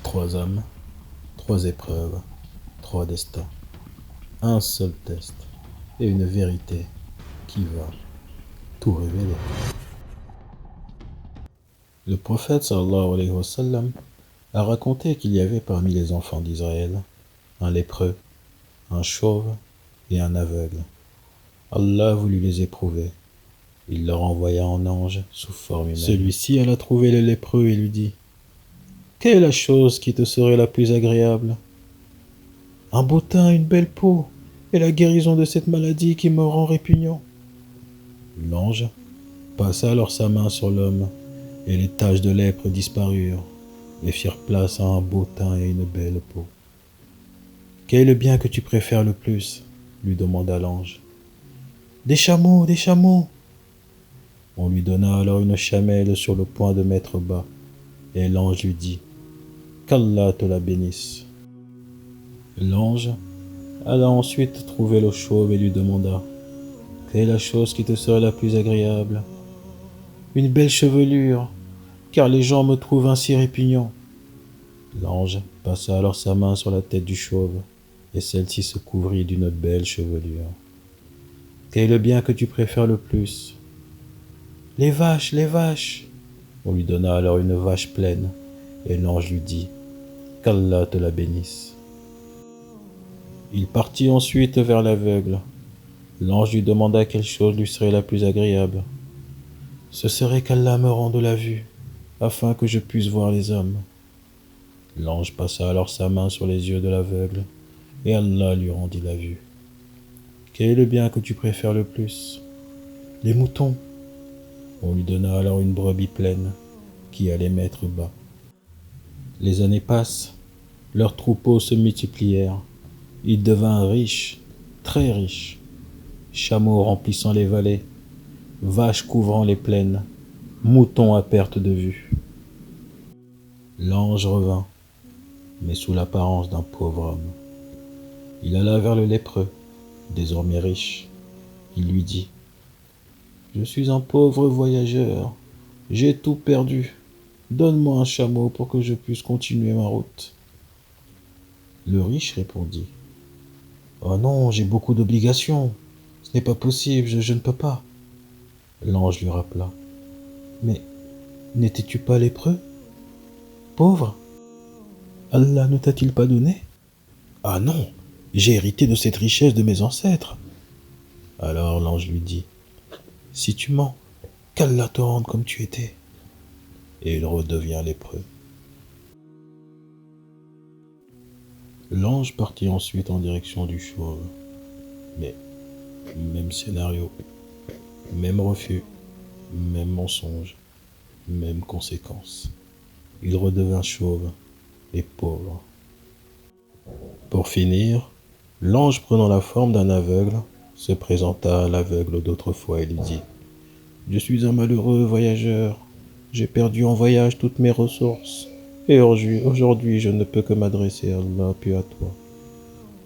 Trois hommes, trois épreuves, trois destins, un seul test et une vérité qui va tout révéler. Le prophète sallallahu alayhi wa sallam a raconté qu'il y avait parmi les enfants d'Israël un lépreux, un chauve et un aveugle. Allah voulut les éprouver. Il leur envoya un ange sous forme humaine. Celui-ci alla trouver le lépreux et lui dit : « Quelle est la chose qui te serait la plus agréable ? Un beau teint, une belle peau, et la guérison de cette maladie qui me rend répugnant. L'ange passa alors sa main sur l'homme, et les taches de lèpre disparurent, et firent place à un beau teint et une belle peau. Quel est le bien que tu préfères le plus ? Lui demanda l'ange. Des chameaux, des chameaux. On lui donna alors une chamelle sur le point de mettre bas, et l'ange lui dit : qu'Allah te la bénisse. L'ange alla ensuite trouver le chauve et lui demanda : quelle est la chose qui te serait la plus agréable ? Une belle chevelure, car les gens me trouvent ainsi répugnant. L'ange passa alors sa main sur la tête du chauve, et celle-ci se couvrit d'une belle chevelure. Quel est le bien que tu préfères le plus ? Les vaches, les vaches. On lui donna alors une vache pleine, et l'ange lui dit : qu'Allah te la bénisse. Il partit ensuite vers l'aveugle. L'ange lui demanda quelle chose lui serait la plus agréable. Ce serait qu'Allah me rende la vue, afin que je puisse voir les hommes. L'ange passa alors sa main sur les yeux de l'aveugle, et Allah lui rendit la vue. Quel est le bien que tu préfères le plus ? Les moutons. On lui donna alors une brebis pleine, qui allait mettre bas. Les années passent, leurs troupeaux se multiplièrent. Ils devinrent riches, très riches. Chameaux remplissant les vallées, vaches couvrant les plaines, moutons à perte de vue. L'ange revint, mais sous l'apparence d'un pauvre homme. Il alla vers le lépreux, désormais riche. Il lui dit : je suis un pauvre voyageur, j'ai tout perdu. Donne-moi un chameau pour que je puisse continuer ma route. Le riche répondit : oh non, j'ai beaucoup d'obligations. Ce n'est pas possible, je ne peux pas. L'ange lui rappela : mais n'étais-tu pas lépreux ? Pauvre ? Allah ne t'a-t-il pas donné ? Ah non, j'ai hérité de cette richesse de mes ancêtres. Alors l'ange lui dit : si tu mens, qu'Allah te rende comme tu étais. Et il redevient lépreux. L'ange partit ensuite en direction du chauve. Mais même scénario, même refus, même mensonge, même conséquence. Il redevint chauve et pauvre. Pour finir, l'ange prenant la forme d'un aveugle, se présenta à l'aveugle d'autrefois et lui dit : je suis un malheureux voyageur, j'ai perdu en voyage toutes mes ressources, et aujourd'hui je ne peux que m'adresser à Allah puis à toi.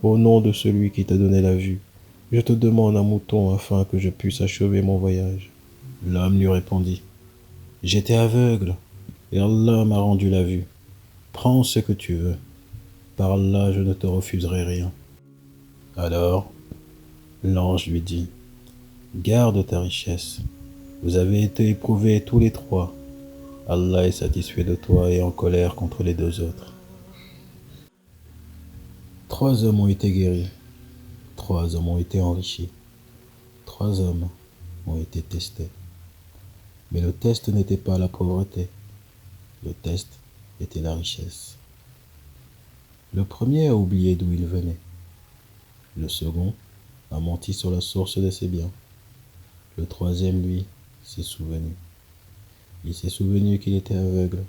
Au nom de celui qui t'a donné la vue, je te demande un mouton afin que je puisse achever mon voyage. L'homme lui répondit : j'étais aveugle, et Allah m'a rendu la vue. Prends ce que tu veux. Par Allah, je ne te refuserai rien. Alors, l'ange lui dit : garde ta richesse. Vous avez été éprouvés tous les trois. Allah est satisfait de toi et en colère contre les deux autres. Trois hommes ont été guéris. Trois hommes ont été enrichis. Trois hommes ont été testés. Mais le test n'était pas la pauvreté. Le test était la richesse. Le premier a oublié d'où il venait. Le second a menti sur la source de ses biens. Le troisième, lui, s'est souvenu. Il s'est souvenu qu'il était aveugle.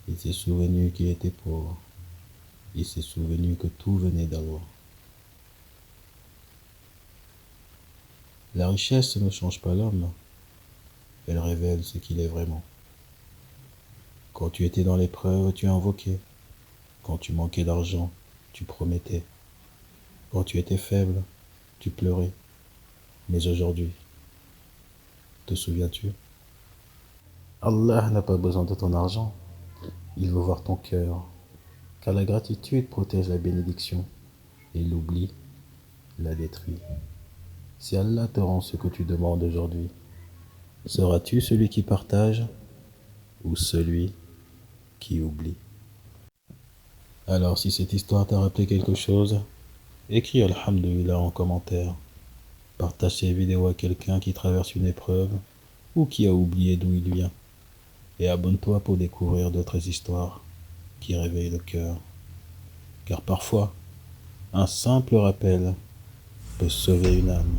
Il s'est souvenu qu'il était pauvre. Il s'est souvenu que tout venait d'Allah. La richesse ne change pas l'homme. Elle révèle ce qu'il est vraiment. Quand tu étais dans l'épreuve, tu invoquais. Quand tu manquais d'argent, tu promettais. Quand tu étais faible, tu pleurais. Mais aujourd'hui, te souviens-tu ? Allah n'a pas besoin de ton argent. Il veut voir ton cœur. car la gratitude protège la bénédiction et l'oubli la détruit. Si Allah te rend ce que tu demandes aujourd'hui, seras-tu celui qui partage ou celui qui oublie? Alors si cette histoire t'a rappelé quelque chose, écris Alhamdulillah en commentaire. Partage ces vidéos à quelqu'un qui traverse une épreuve ou qui a oublié d'où il vient. Et abonne-toi pour découvrir d'autres histoires qui réveillent le cœur. Car parfois, un simple rappel peut sauver une âme.